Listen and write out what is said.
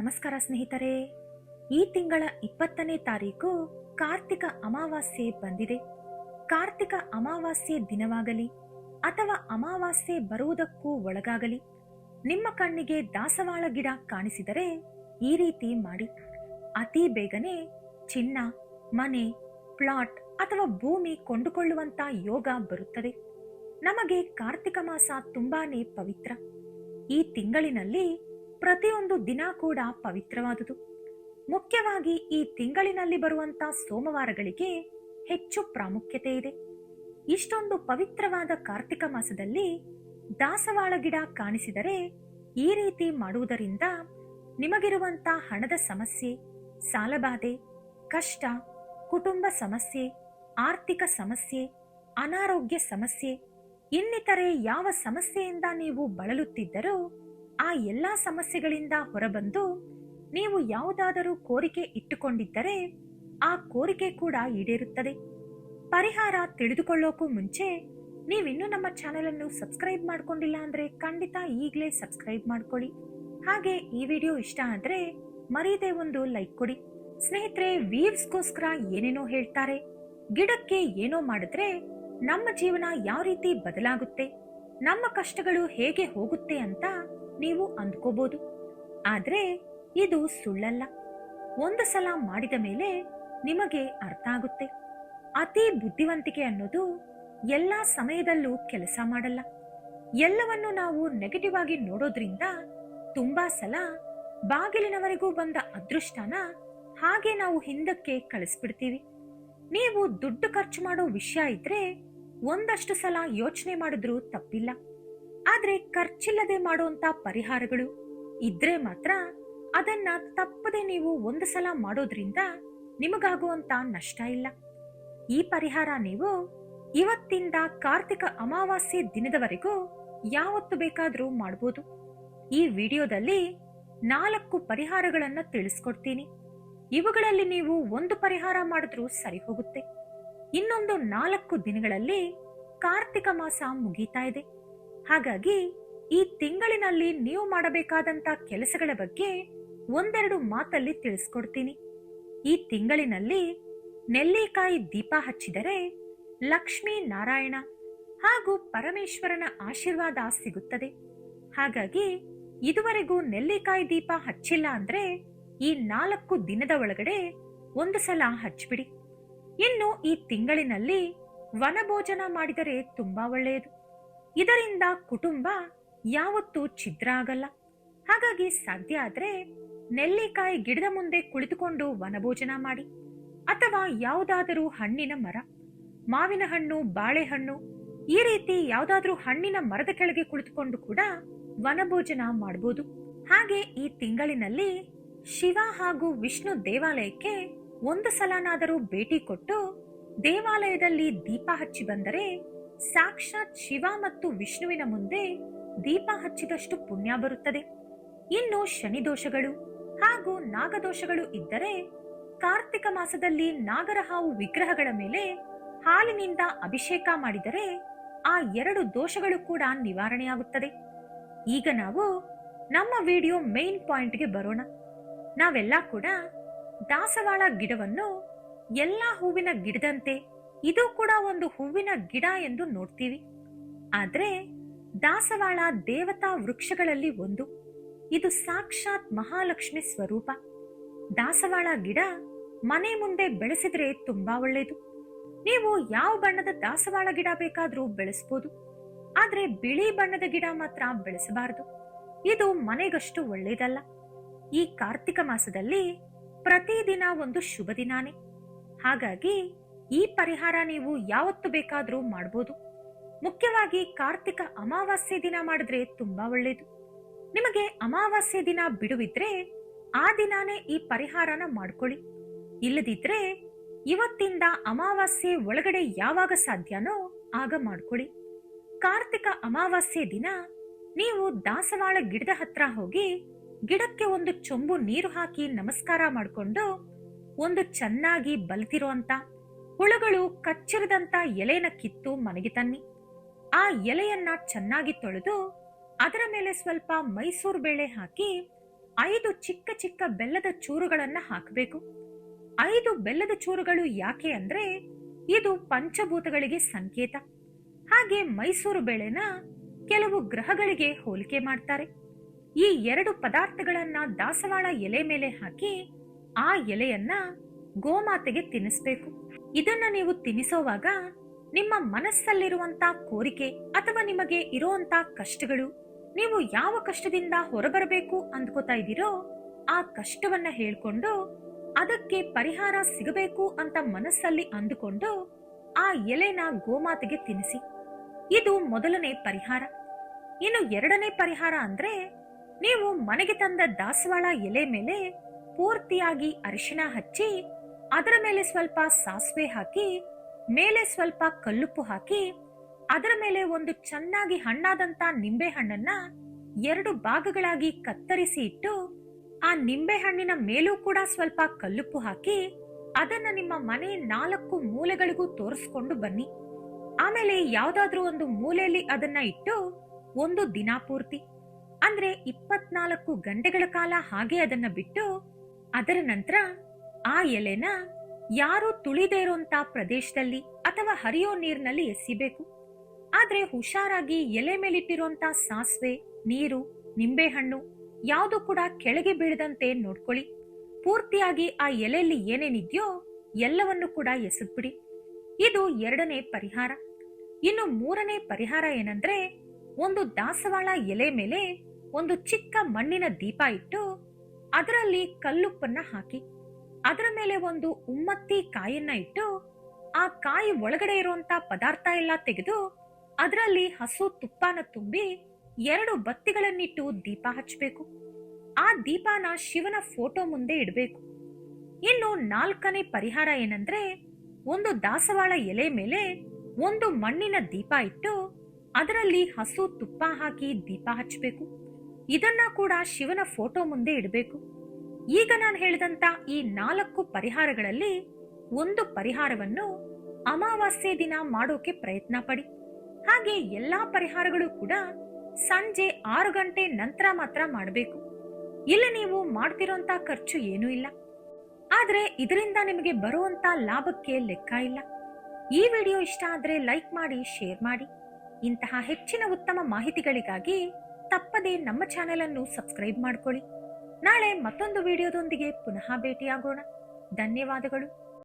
ನಮಸ್ಕಾರ ಸ್ನೇಹಿತರೆ. ಈ ತಿಂಗಳ 20ನೇ ತಾರೀಕು ಕಾರ್ತಿಕ ಅಮಾವಾಸ್ಯೆ ಬಂದಿದೆ. ಕಾರ್ತಿಕ ಅಮಾವಾಸ್ಯೆ ದಿನವಾಗಲಿ ಅಥವಾ ಅಮಾವಾಸ್ಯೆ ಬರುವುದಕ್ಕೂ ಒಳಗಾಗಲಿ ನಿಮ್ಮ ಕಣ್ಣಿಗೆ ದಾಸವಾಳ ಗಿಡ ಕಾಣಿಸಿದರೆ ಈ ರೀತಿ ಮಾಡಿ. ಅತಿ ಬೇಗನೆ ಚಿನ್ನ, ಮನೆ, ಪ್ಲಾಟ್ ಅಥವಾ ಭೂಮಿ ಕೊಂಡುಕೊಳ್ಳುವಂತ ಯೋಗ ಬರುತ್ತದೆ. ನಮಗೆ ಕಾರ್ತಿಕ ಮಾಸ ತುಂಬಾನೇ ಪವಿತ್ರ. ಈ ತಿಂಗಳಿನಲ್ಲಿ ಪ್ರತಿಯೊಂದು ದಿನ ಕೂಡ ಪವಿತ್ರವಾದುದು. ಮುಖ್ಯವಾಗಿ ಈ ತಿಂಗಳಿನಲ್ಲಿ ಬರುವಂತ ಸೋಮವಾರಗಳಿಗೆ ಹೆಚ್ಚು ಪ್ರಾಮುಖ್ಯತೆ ಇದೆ. ಇಷ್ಟೊಂದು ಪವಿತ್ರವಾದ ಕಾರ್ತಿಕ ಮಾಸದಲ್ಲಿ ದಾಸವಾಳ ಗಿಡ ಕಾಣಿಸಿದರೆ ಈ ರೀತಿ ಮಾಡುವುದರಿಂದ ನಿಮಗಿರುವಂತ ಹಣದ ಸಮಸ್ಯೆ, ಸಾಲಬಾಧೆ, ಕಷ್ಟ, ಕುಟುಂಬ ಸಮಸ್ಯೆ, ಆರ್ಥಿಕ ಸಮಸ್ಯೆ, ಅನಾರೋಗ್ಯ ಸಮಸ್ಯೆ, ಇನ್ನಿತರೆ ಯಾವ ಸಮಸ್ಯೆಯಿಂದ ನೀವು ಬಳಲುತ್ತಿದ್ದರೋ ಆ ಎಲ್ಲಾ ಸಮಸ್ಯೆಗಳಿಂದ ಹೊರಬಂದು ನೀವು ಯಾವುದಾದರೂ ಕೋರಿಕೆ ಇಟ್ಟುಕೊಂಡಿದ್ದರೆ ಆ ಕೋರಿಕೆ ಕೂಡ ಈಡೇರುತ್ತದೆ. ಪರಿಹಾರ ತಿಳಿದುಕೊಳ್ಳೋಕು ಮುಂಚೆ ನೀವಿನ್ನೂ ನಮ್ಮ ಚಾನೆಲ್ ಅನ್ನು ಸಬ್ಸ್ಕ್ರೈಬ್ ಮಾಡ್ಕೊಂಡಿಲ್ಲ ಅಂದ್ರೆ ಖಂಡಿತ ಈಗಲೇ ಸಬ್ಸ್ಕ್ರೈಬ್ ಮಾಡ್ಕೊಳ್ಳಿ. ಹಾಗೆ ಈ ವಿಡಿಯೋ ಇಷ್ಟ ಆದ್ರೆ ಮರೀದೆ ಒಂದು ಲೈಕ್ ಕೊಡಿ. ಸ್ನೇಹಿತರೆ, ವೀವ್ಸ್ಗೋಸ್ಕರ ಏನೇನೋ ಹೇಳ್ತಾರೆ. ಗಿಡಕ್ಕೆ ಏನೋ ಮಾಡಿದ್ರೆ ನಮ್ಮ ಜೀವನ ಯಾವ ರೀತಿ ಬದಲಾಗುತ್ತೆ, ನಮ್ಮ ಕಷ್ಟಗಳು ಹೇಗೆ ಹೋಗುತ್ತೆ ಅಂತ ನೀವು ಅಂದ್ಕೋಬಹುದು. ಆದ್ರೆ ಇದು ಸುಳ್ಳಲ್ಲ. ಒಂದು ಸಲ ಮಾಡಿದ ಮೇಲೆ ನಿಮಗೆ ಅರ್ಥ ಆಗುತ್ತೆ. ಅತಿ ಬುದ್ಧಿವಂತಿಕೆ ಅನ್ನೋದು ಎಲ್ಲಾ ಸಮಯದಲ್ಲೂ ಕೆಲಸ ಮಾಡಲ್ಲ. ಎಲ್ಲವನ್ನು ನಾವು ನೆಗೆಟಿವ್ ಆಗಿ ನೋಡೋದ್ರಿಂದ ತುಂಬಾ ಸಲ ಬಾಗಿಲಿನವರೆಗೂ ಬಂದ ಅದೃಷ್ಟನ ಹಾಗೆ ನಾವು ಹಿಂದಕ್ಕೆ ಕಳಿಸ್ಬಿಡ್ತೀವಿ. ನೀವು ದುಡ್ಡು ಖರ್ಚು ಮಾಡೋ ವಿಷಯ ಇದ್ರೆ ಒಂದಷ್ಟು ಸಲ ಯೋಚನೆ ಮಾಡಿದ್ರೂ ತಪ್ಪಿಲ್ಲ. ಆದ್ರೆ ಖರ್ಚಿಲ್ಲದೆ ಮಾಡುವಂತ ಪರಿಹಾರಗಳು ಇದ್ರೆ ಮಾತ್ರ ಅದನ್ನ ತಪ್ಪದೆ ನೀವು ಒಂದು ಸಲ ಮಾಡೋದ್ರಿಂದ ನಿಮಗಾಗುವಂತ ನಷ್ಟ ಇಲ್ಲ. ಈ ಪರಿಹಾರ ನೀವು ಇವತ್ತಿಂದ ಕಾರ್ತಿಕ ಅಮಾವಾಸ್ಯೆ ದಿನದವರೆಗೂ ಯಾವತ್ತು ಬೇಕಾದ್ರೂ ಮಾಡಬಹುದು. ಈ ವಿಡಿಯೋದಲ್ಲಿ 4 ಪರಿಹಾರಗಳನ್ನ ತಿಳಿಸ್ಕೊಡ್ತೀನಿ. ಇವುಗಳಲ್ಲಿ ನೀವು ಒಂದು ಪರಿಹಾರ ಮಾಡಿದ್ರೂ ಸರಿ ಹೋಗುತ್ತೆ. ಇನ್ನೊಂದು 4 ದಿನಗಳಲ್ಲಿ ಕಾರ್ತಿಕ ಮಾಸ ಮುಗೀತಾ ಇದೆ. ಹಾಗಾಗಿ ಈ ತಿಂಗಳಿನಲ್ಲಿ ನೀವು ಮಾಡಬೇಕಾದಂತ ಕೆಲಸಗಳ ಬಗ್ಗೆ ಒಂದೆರಡು ಮಾತಲ್ಲಿ ತಿಳಿಸ್ಕೊಡ್ತೀನಿ. ಈ ತಿಂಗಳಿನಲ್ಲಿ ನೆಲ್ಲಿಕಾಯಿ ದೀಪ ಹಚ್ಚಿದರೆ ಲಕ್ಷ್ಮೀ ನಾರಾಯಣ ಹಾಗೂ ಪರಮೇಶ್ವರನ ಆಶೀರ್ವಾದ ಸಿಗುತ್ತದೆ. ಹಾಗಾಗಿ ಇದುವರೆಗೂ ನೆಲ್ಲಿಕಾಯಿ ದೀಪ ಹಚ್ಚಿಲ್ಲ ಅಂದ್ರೆ ಈ 4 ದಿನದ ಒಳಗಡೆ ಒಂದು ಸಲ ಹಚ್ಬಿಡಿ. ಇನ್ನು ಈ ತಿಂಗಳಿನಲ್ಲಿ ವನಭೋಜನ ಮಾಡಿದರೆ ತುಂಬಾ ಒಳ್ಳೆಯದು. ಇದರಿಂದ ಕುಟುಂಬ ಯಾವತ್ತೂ ಛಿದ್ರ ಆಗಲ್ಲ. ಹಾಗಾಗಿ ಸಾಧ್ಯ ಆದ್ರೆ ನೆಲ್ಲಿಕಾಯಿ ಗಿಡದ ಮುಂದೆ ಕುಳಿತುಕೊಂಡು ವನಭೋಜನ ಮಾಡಿ, ಅಥವಾ ಯಾವುದಾದರೂ ಹಣ್ಣಿನ ಮರ, ಮಾವಿನ ಹಣ್ಣು, ಬಾಳೆಹಣ್ಣು, ಈ ರೀತಿ ಯಾವುದಾದ್ರೂ ಹಣ್ಣಿನ ಮರದ ಕೆಳಗೆ ಕುಳಿತುಕೊಂಡು ಕೂಡ ವನಭೋಜನ ಮಾಡಬಹುದು. ಹಾಗೆ ಈ ತಿಂಗಳಿನಲ್ಲಿ ಶಿವ ಹಾಗೂ ವಿಷ್ಣು ದೇವಾಲಯಕ್ಕೆ ಒಂದು ಸಲನಾದರೂ ಭೇಟಿ ಕೊಟ್ಟು ದೇವಾಲಯದಲ್ಲಿ ದೀಪ ಹಚ್ಚಿ ಬಂದರೆ ಸಾಕ್ಷಾತ್ ಶಿವ ಮತ್ತು ವಿಷ್ಣುವಿನ ಮುಂದೆ ದೀಪ ಹಚ್ಚಿದಷ್ಟು ಪುಣ್ಯ ಬರುತ್ತದೆ. ಇನ್ನು ಶನಿ ದೋಷಗಳು ಹಾಗೂ ನಾಗದೋಷಗಳು ಇದ್ದರೆ ಕಾರ್ತಿಕ ಮಾಸದಲ್ಲಿ ನಾಗರಹಾವು ವಿಗ್ರಹಗಳ ಮೇಲೆ ಹಾಲಿನಿಂದ ಅಭಿಷೇಕ ಮಾಡಿದರೆ ಆ 2 ದೋಷಗಳು ಕೂಡ ನಿವಾರಣೆಯಾಗುತ್ತದೆ. ಈಗ ನಾವು ನಮ್ಮ ವಿಡಿಯೋ ಮೇನ್ ಪಾಯಿಂಟ್ಗೆ ಬರೋಣ. ನಾವೆಲ್ಲ ಕೂಡ ದಾಸವಾಳ ಗಿಡವನ್ನು ಎಲ್ಲಾ ಹೂವಿನ ಗಿಡದಂತೆ ಇದು ಕೂಡ ಒಂದು ಹೂವಿನ ಗಿಡ ಎಂದು ನೋಡ್ತೀವಿ. ಆದ್ರೆ ದಾಸವಾಳ ದೇವತಾ ವೃಕ್ಷಗಳಲ್ಲಿ ಒಂದು. ಇದು ಸಾಕ್ಷಾತ್ ಮಹಾಲಕ್ಷ್ಮಿ ಸ್ವರೂಪ. ದಾಸವಾಳ ಗಿಡ ಮನೆ ಮುಂದೆ ಬೆಳೆಸಿದ್ರೆ ತುಂಬಾ ಒಳ್ಳೆಯದು. ನೀವು ಯಾವ ಬಣ್ಣದ ದಾಸವಾಳ ಗಿಡ ಬೇಕಾದ್ರೂ ಬೆಳೆಸಬಹುದು. ಆದ್ರೆ ಬಿಳಿ ಬಣ್ಣದ ಗಿಡ ಮಾತ್ರ ಬೆಳೆಸಬಾರದು. ಇದು ಮನೆಗಷ್ಟು ಒಳ್ಳೆಯದಲ್ಲ. ಈ ಕಾರ್ತಿಕ ಮಾಸದಲ್ಲಿ ಪ್ರತಿದಿನ ಒಂದು ಶುಭ ದಿನಾನೇ. ಹಾಗಾಗಿ ಈ ಪರಿಹಾರ ನೀವು ಯಾವತ್ತು ಬೇಕಾದ್ರೂ ಮಾಡಬಹುದು. ಮುಖ್ಯವಾಗಿ ಕಾರ್ತಿಕ ಅಮಾವಾಸ್ಯೆ ದಿನ ಮಾಡಿದ್ರೆ ತುಂಬಾ ಒಳ್ಳೆಯದು. ನಿಮಗೆ ಅಮಾವಾಸ್ಯೆ ದಿನ ಬಿಡುವಿದ್ರೆ ಆ ದಿನಾನೇ ಈ ಪರಿಹಾರನ ಮಾಡ್ಕೊಳ್ಳಿ. ಇಲ್ಲದಿದ್ರೆ ಇವತ್ತಿಂದ ಅಮಾವಾಸ್ಯೆ ಒಳಗಡೆ ಯಾವಾಗ ಸಾಧ್ಯನೋ ಆಗ ಮಾಡ್ಕೊಳ್ಳಿ. ಕಾರ್ತಿಕ ಅಮಾವಾಸ್ಯೆ ದಿನ ನೀವು ದಾಸವಾಳ ಗಿಡದ ಹತ್ರ ಹೋಗಿ ಗಿಡಕ್ಕೆ ಒಂದು ಚೊಂಬು ನೀರು ಹಾಕಿ ನಮಸ್ಕಾರ ಮಾಡಿಕೊಂಡು ಒಂದು ಚೆನ್ನಾಗಿ ಬಲಿತಿರುವಂತ ಹುಳುಗಳು ಕಚ್ಚಿರದಂತ ಎಲೆನ ಕಿತ್ತು ಮನೆಗೆ ತನ್ನಿ. ಆ ಎಲೆಯನ್ನ ಚೆನ್ನಾಗಿ ತೊಳೆದು ಅದರ ಮೇಲೆ ಸ್ವಲ್ಪ ಮೈಸೂರು ಬೇಳೆ ಹಾಕಿ 5 ಚಿಕ್ಕ ಚಿಕ್ಕ ಬೆಲ್ಲದ ಚೂರುಗಳನ್ನ ಹಾಕಬೇಕು. 5 ಬೆಲ್ಲದ ಚೂರುಗಳು ಯಾಕೆ ಅಂದ್ರೆ ಇದು ಪಂಚಭೂತಗಳಿಗೆ ಸಂಕೇತ. ಹಾಗೆ ಮೈಸೂರು ಬೇಳೆನ ಕೆಲವು ಗ್ರಹಗಳಿಗೆ ಹೋಲಿಕೆ ಮಾಡ್ತಾರೆ. ಈ 2 ಪದಾರ್ಥಗಳನ್ನ ದಾಸವಾಳ ಎಲೆ ಮೇಲೆ ಹಾಕಿ ಆ ಎಲೆಯನ್ನ ಗೋಮಾತೆಗೆ ತಿನ್ನಿಸ್ಬೇಕು. ಇದನ್ನ ನೀವು ತಿನ್ನಿಸೋವಾಗ ನಿಮ್ಮ ಮನಸ್ಸಲ್ಲಿರುವಂತ ಕೋರಿಕೆ ಅಥವಾ ನಿಮಗೆ ಇರುವಂತ ಕಷ್ಟಗಳು, ನೀವು ಯಾವ ಕಷ್ಟದಿಂದ ಹೊರಬರಬೇಕು ಅಂದ್ಕೋತಾ ಇದ್ದೀರೋ ಆ ಕಷ್ಟವನ್ನ ಹೇಳ್ಕೊಂಡು ಅದಕ್ಕೆ ಪರಿಹಾರ ಸಿಗಬೇಕು ಅಂತ ಮನಸ್ಸಲ್ಲಿ ಅಂದುಕೊಂಡು ಆ ಎಲೆನ ಗೋಮಾತೆಗೆ ತಿನ್ನಿಸಿ. ಇದು ಮೊದಲನೇ ಪರಿಹಾರ. ಇನ್ನು ಎರಡನೇ ಪರಿಹಾರ ಅಂದ್ರೆ ನೀವು ಮನೆಗೆ ತಂದ ದಾಸವಾಳ ಎಲೆ ಮೇಲೆ ಪೂರ್ತಿಯಾಗಿ ಅರಿಶಿಣ ಹಚ್ಚಿ ಅದರ ಮೇಲೆ ಸ್ವಲ್ಪ ಸಾಸಿವೆ ಹಾಕಿ ಮೇಲೆ ಸ್ವಲ್ಪ ಕಲ್ಲುಪ್ಪು ಹಾಕಿ ಅದರ ಮೇಲೆ ಒಂದು ಚೆನ್ನಾಗಿ ಹಣ್ಣಾದಂತ ನಿಂಬೆ ಹಣ್ಣನ್ನ 2 ಭಾಗಗಳಾಗಿ ಕತ್ತರಿಸಿ ಇಟ್ಟು ಆ ನಿಂಬೆ ಹಣ್ಣಿನ ಮೇಲೂ ಕೂಡ ಸ್ವಲ್ಪ ಕಲ್ಲುಪ್ಪು ಹಾಕಿ ಅದನ್ನ ನಿಮ್ಮ ಮನೆ 4 ಮೂಲೆಗಳಿಗೂ ತೋರಿಸ್ಕೊಂಡು ಬನ್ನಿ. ಆಮೇಲೆ ಯಾವ್ದಾದ್ರೂ ಒಂದು ಮೂಲೆಯಲ್ಲಿ ಅದನ್ನ ಇಟ್ಟು ಒಂದು ದಿನ ಪೂರ್ತಿ ಅಂದ್ರೆ 24 ಗಂಟೆಗಳ ಕಾಲ ಹಾಗೆ ಅದನ್ನ ಬಿಟ್ಟು ಅದರ ನಂತರ ಆ ಎಲೆನ ಯಾರು ತುಳಿದೇ ಇರುವಂತ ಪ್ರದೇಶದಲ್ಲಿ ಅಥವಾ ಹರಿಯೋ ನೀರಿನಲ್ಲಿ ಎಸಿಬೇಕು. ಆದ್ರೆ ಹುಷಾರಾಗಿ ಎಲೆ ಮೇಲಿಟ್ಟಿರುವಂತ ಸಾಸಿವೆ, ನೀರು, ನಿಂಬೆಹಣ್ಣು ಯಾವುದು ಕೂಡ ಕೆಳಗೆ ಬೀಳದಂತೆ ನೋಡ್ಕೊಳ್ಳಿ. ಪೂರ್ತಿಯಾಗಿ ಆ ಎಲೆಯಲ್ಲಿ ಏನೇನಿದ್ಯೋ ಎಲ್ಲವನ್ನು ಕೂಡ ಎಸೆದ್ಬಿಡಿ. ಇದು ಎರಡನೇ ಪರಿಹಾರ. ಇನ್ನು ಮೂರನೇ ಪರಿಹಾರ ಏನಂದ್ರೆ ಒಂದು ದಾಸವಾಳ ಎಲೆ ಮೇಲೆ ಒಂದು ಚಿಕ್ಕ ಮಣ್ಣಿನ ದೀಪ ಇಟ್ಟು ಅದರಲ್ಲಿ ಕಲ್ಲುಪ್ಪನ್ನ ಹಾಕಿ ಅದರ ಮೇಲೆ ಒಂದು ಉಮ್ಮತ್ತಿ ಕಾಯನ್ನ ಇಟ್ಟು ಆ ಕಾಯಿ ಒಳಗಡೆ ಇರುವಂತ ಪದಾರ್ಥ ಎಲ್ಲ ತೆಗೆದು ಅದರಲ್ಲಿ ಹಸು ತುಪ್ಪನ ತುಂಬಿ 2 ಬತ್ತಿಗಳನ್ನಿಟ್ಟು ದೀಪ ಹಚ್ಚಬೇಕು. ಆ ದೀಪನ ಶಿವನ ಫೋಟೋ ಮುಂದೆ ಇಡಬೇಕು. ಇನ್ನು 4ನೇ ಪರಿಹಾರ ಏನಂದ್ರೆ ಒಂದು ದಾಸವಾಳ ಎಲೆ ಮೇಲೆ ಒಂದು ಮಣ್ಣಿನ ದೀಪ ಇಟ್ಟು ಅದರಲ್ಲಿ ಹಸು ತುಪ್ಪ ಹಾಕಿ ದೀಪ ಹಚ್ಚಬೇಕು. ಇದನ್ನ ಕೂಡ ಶಿವನ ಫೋಟೋ ಮುಂದೆ ಇಡಬೇಕು. ಈಗ ನಾನು ಹೇಳಿದಂತ ಈ 4 ಪರಿಹಾರಗಳಲ್ಲಿ ಒಂದು ಪರಿಹಾರವನ್ನು ಅಮಾವಾಸ್ಯೆ ದಿನ ಮಾಡೋಕೆ ಪ್ರಯತ್ನ ಪಡಿ. ಹಾಗೆ ಎಲ್ಲಾ ಪರಿಹಾರಗಳು ಕೂಡ ಸಂಜೆ 6 ಗಂಟೆ ನಂತರ ಮಾತ್ರ ಮಾಡಬೇಕು. ಇಲ್ಲಿ ನೀವು ಮಾಡ್ತಿರೋಂತ ಖರ್ಚು ಏನೂ ಇಲ್ಲ, ಆದ್ರೆ ಇದರಿಂದ ನಿಮಗೆ ಬರುವಂತ ಲಾಭಕ್ಕೆ ಲೆಕ್ಕ ಇಲ್ಲ. ಈ ವಿಡಿಯೋ ಇಷ್ಟ ಆದ್ರೆ ಲೈಕ್ ಮಾಡಿ, ಶೇರ್ ಮಾಡಿ. ಇಂತಹ ಹೆಚ್ಚಿನ ಉತ್ತಮ ಮಾಹಿತಿಗಳಿಗಾಗಿ ತಪ್ಪದೇ ನಮ್ಮ ಚಾನೆಲ್ ಅನ್ನು ಸಬ್ಸ್ಕ್ರೈಬ್ ಮಾಡ್ಕೊಳ್ಳಿ. ನಾಳೆ ಮತ್ತೊಂದು ವಿಡಿಯೋದೊಂದಿಗೆ ಪುನಃ ಭೇಟಿಯಾಗೋಣ. ಧನ್ಯವಾದಗಳು.